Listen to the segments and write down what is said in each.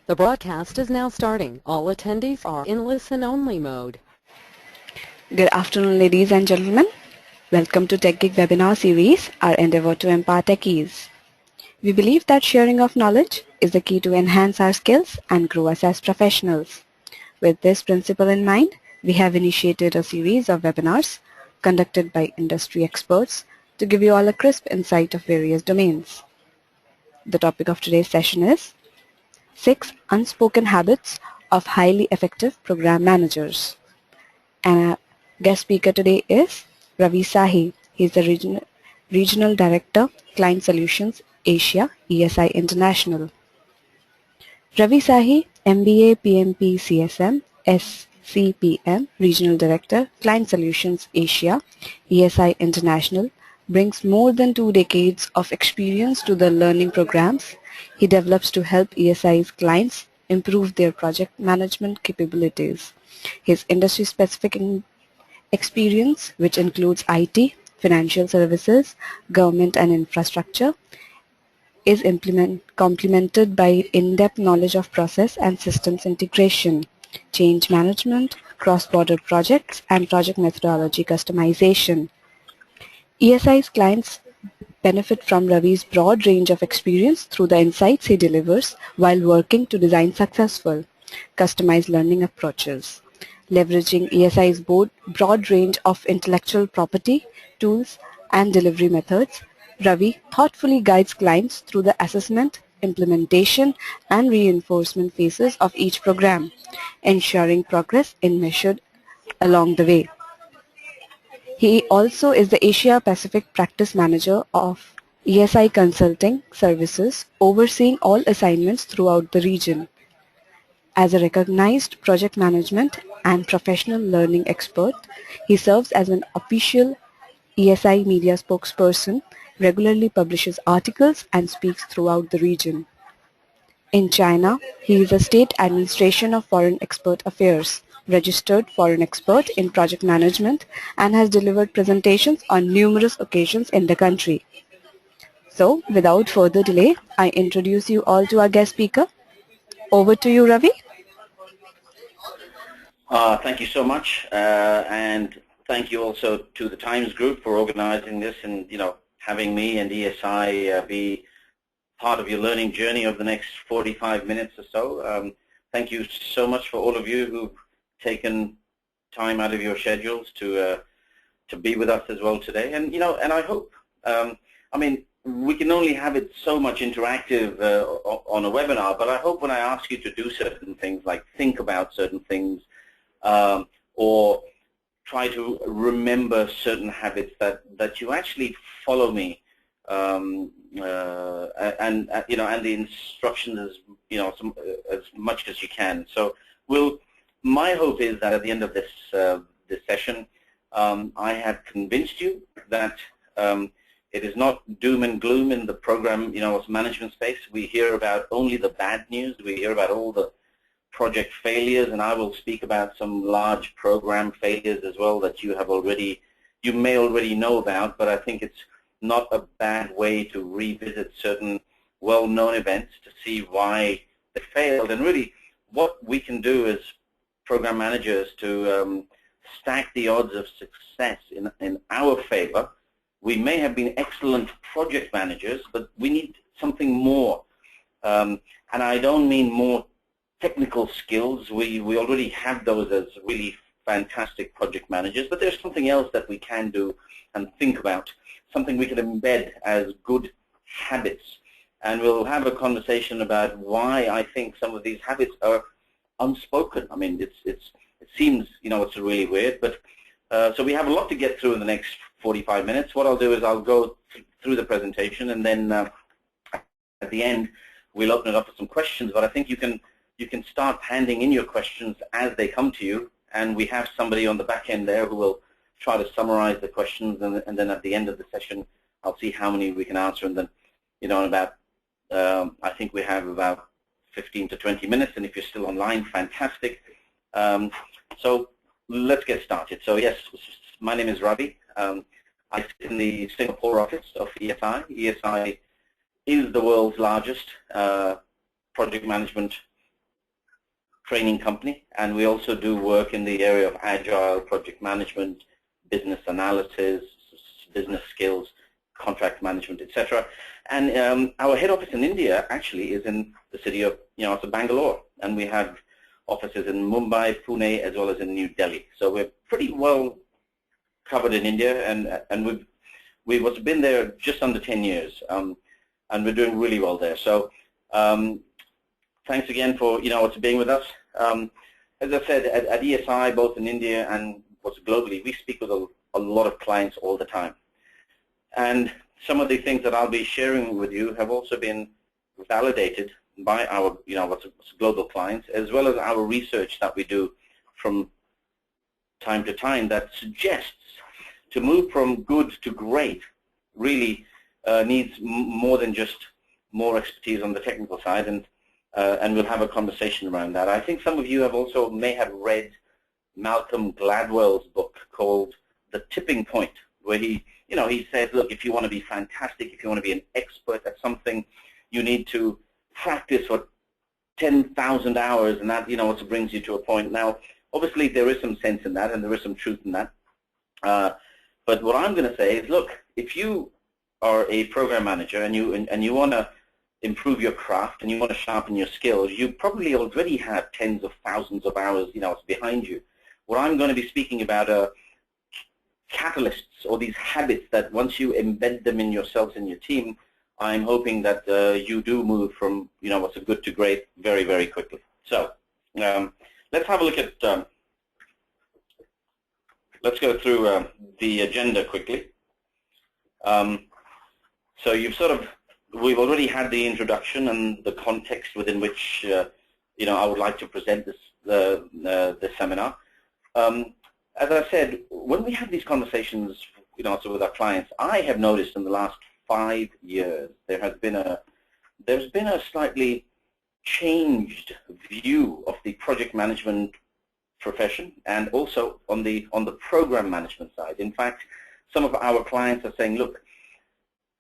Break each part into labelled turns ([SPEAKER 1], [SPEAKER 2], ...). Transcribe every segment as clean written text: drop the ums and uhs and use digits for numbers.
[SPEAKER 1] The broadcast is now starting. All attendees are in listen-only mode.
[SPEAKER 2] Good afternoon, ladies and gentlemen. Welcome to TechGig webinar series, our endeavor to empower techies. We believe that sharing of knowledge is the key to enhance our skills and grow us as professionals. With this principle in mind, we have initiated a series of webinars conducted by industry experts to give you all a crisp insight of various domains. The topic of today's session is 6 Unspoken Habits of Highly Effective Program Managers. And our guest speaker today is Ravi Sahi. He is the Regional Director, Client Solutions, Asia, ESI International. Ravi Sahi, MBA, PMP, CSM, SCPM, Regional Director, Client Solutions, Asia, ESI International, brings more than 2 decades of experience to the learning programs he develops to help ESI's clients improve their project management capabilities. His industry-specific experience, which includes IT, financial services, government and infrastructure, is complemented by in-depth knowledge of process and systems integration, change management, cross-border projects, and project methodology customization. ESI's clients benefit from Ravi's broad range of experience through the insights he delivers while working to design successful, customized learning approaches. Leveraging ESI's broad range of intellectual property, tools, and delivery methods, Ravi thoughtfully guides clients through the assessment, implementation, and reinforcement phases of each program, ensuring progress is measured along the way. He also is the Asia Pacific Practice Manager of ESI Consulting Services, overseeing all assignments throughout the region. As a recognized project management and professional learning expert, he serves as an official ESI media spokesperson, regularly publishes articles, and speaks throughout the region. In China, he is a State Administration of Foreign Expert Affairs, registered foreign expert in project management, and has delivered presentations on numerous occasions in the country. So, without further delay, I introduce you all to our guest speaker. Over to you, Ravi.
[SPEAKER 3] Thank you so much, and thank you also to the Times Group for organizing this and, having me and ESI be part of your learning journey over the next 45 minutes or so. Thank you so much for all of you who've taken time out of your schedules to be with us as well today. And, and I hope, we can only have it so much interactive on a webinar, but I hope when I ask you to do certain things, like think about certain things, or try to remember certain habits that you actually follow me, and the instructions as much as you can. So my hope is that at the end of this this session, I have convinced you that it is not doom and gloom in the program management space. We hear about only the bad news. We hear about all the project failures, and I will speak about some large program failures as well that you may already know about, but I think it's not a bad way to revisit certain well-known events to see why they failed, and really what we can do as program managers to stack the odds of success in our favor. We may have been excellent project managers, but we need something more, and I don't mean more technical skills. We already have those as really fantastic project managers, but there's something else that we can do and think about, something we can embed as good habits. And we'll have a conversation about why I think some of these habits are unspoken. I mean, it seems, it's really weird, but so we have a lot to get through in the next 45 minutes. What I'll do is I'll go through the presentation, and then at the end we'll open it up for some questions. But I think you can start handing in your questions as they come to you, and we have somebody on the back end there who will try to summarize the questions, and then at the end of the session I'll see how many we can answer, and then in about I think we have about 15 to 20 minutes, and if you're still online, fantastic. So let's get started. So yes, my name is Ravi. I sit in the Singapore office of ESI. ESI is the world's largest project management training company, and we also do work in the area of agile, project management, business analysis, business skills, contract management, etc. And our head office in India actually is in the city of, it's Bangalore, and we have offices in Mumbai, Pune, as well as in New Delhi. So we're pretty well covered in India, and we've been there just under 10 years, and we're doing really well there. So thanks again for being with us. As I said, at ESI, both in India and globally, we speak with a lot of clients all the time. And some of the things that I'll be sharing with you have also been validated by our global clients, as well as our research that we do from time to time that suggests to move from good to great really needs more than just more expertise on the technical side, and we'll have a conversation around that. I think some of you may have read Malcolm Gladwell's book called The Tipping Point, where he says, look, if you want to be fantastic, if you want to be an expert at something, you need to practice for 10,000 hours, and that, what brings you to a point. Now, obviously, there is some sense in that, and there is some truth in that. But what I'm going to say is, look, if you are a program manager and you want to improve your craft and you want to sharpen your skills, you probably already have tens of thousands of hours, behind you. What I'm going to be speaking about are catalysts, or these habits that once you embed them in yourselves and your team, I'm hoping that you do move from what's a good to great very, very quickly. So let's have a look at, let's go through the agenda quickly. So we've already had the introduction and the context within which I would like to present this seminar. As I said, when we have these conversations, with our clients, I have noticed in the last 5 years there's been a slightly changed view of the project management profession, and also on the program management side. In fact, some of our clients are saying, look,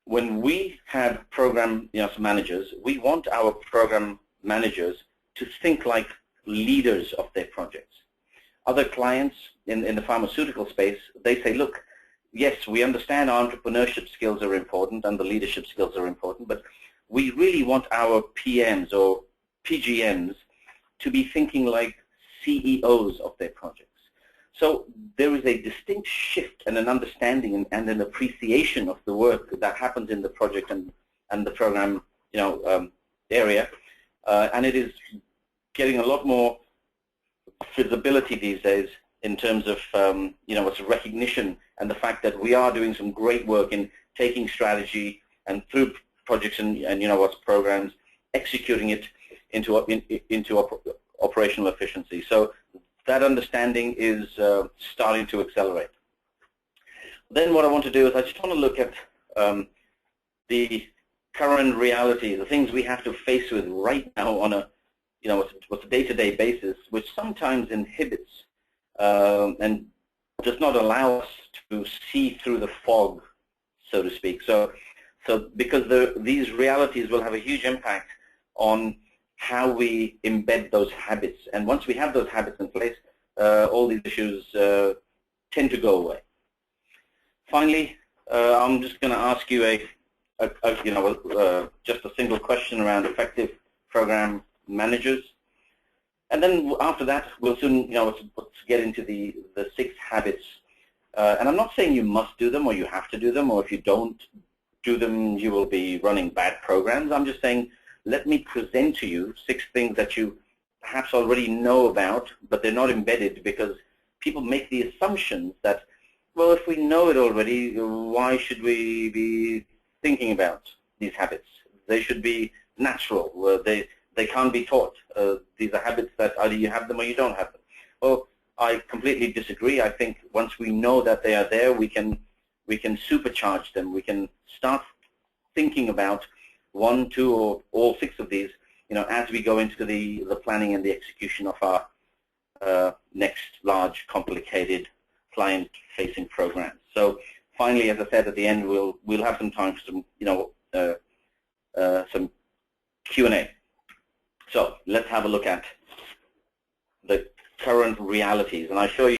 [SPEAKER 3] when we have program managers, we want our program managers to think like leaders of their projects. Other clients in the pharmaceutical space, they say, look, yes, we understand entrepreneurship skills are important and the leadership skills are important, but we really want our PMs or PGMs to be thinking like CEOs of their projects. So there is a distinct shift and an understanding and an appreciation of the work that happens in the project and the program area, and it is getting a lot more visibility these days in terms of its recognition and the fact that we are doing some great work in taking strategy and through projects and programs, executing it into operational efficiency. So that understanding is starting to accelerate. Then what I want to do is I just want to look at the current reality, the things we have to face with right now on a what's a day-to-day basis, which sometimes inhibits and does not allow us to see through the fog, so to speak. So because these realities will have a huge impact on how we embed those habits. And once we have those habits in place, all these issues tend to go away. Finally, I'm just going to ask you just a single question around effective program managers. And then after that, we'll soon let's get into the 6 habits. And I'm not saying you must do them or you have to do them, or if you don't do them, you will be running bad programs. I'm just saying, let me present to you 6 things that you perhaps already know about, but they're not embedded because people make the assumptions that, well, if we know it already, why should we be thinking about these habits? They should be natural. They can't be taught. These are habits that either you have them or you don't have them. Well, I completely disagree. I think once we know that they are there, we can supercharge them. We can start thinking about 1, 2, or all 6 of these, as we go into the planning and the execution of our next large, complicated, client-facing programs. So finally, as I said at the end, we'll have some time for some Q&A. So let's have a look at current realities. And I show you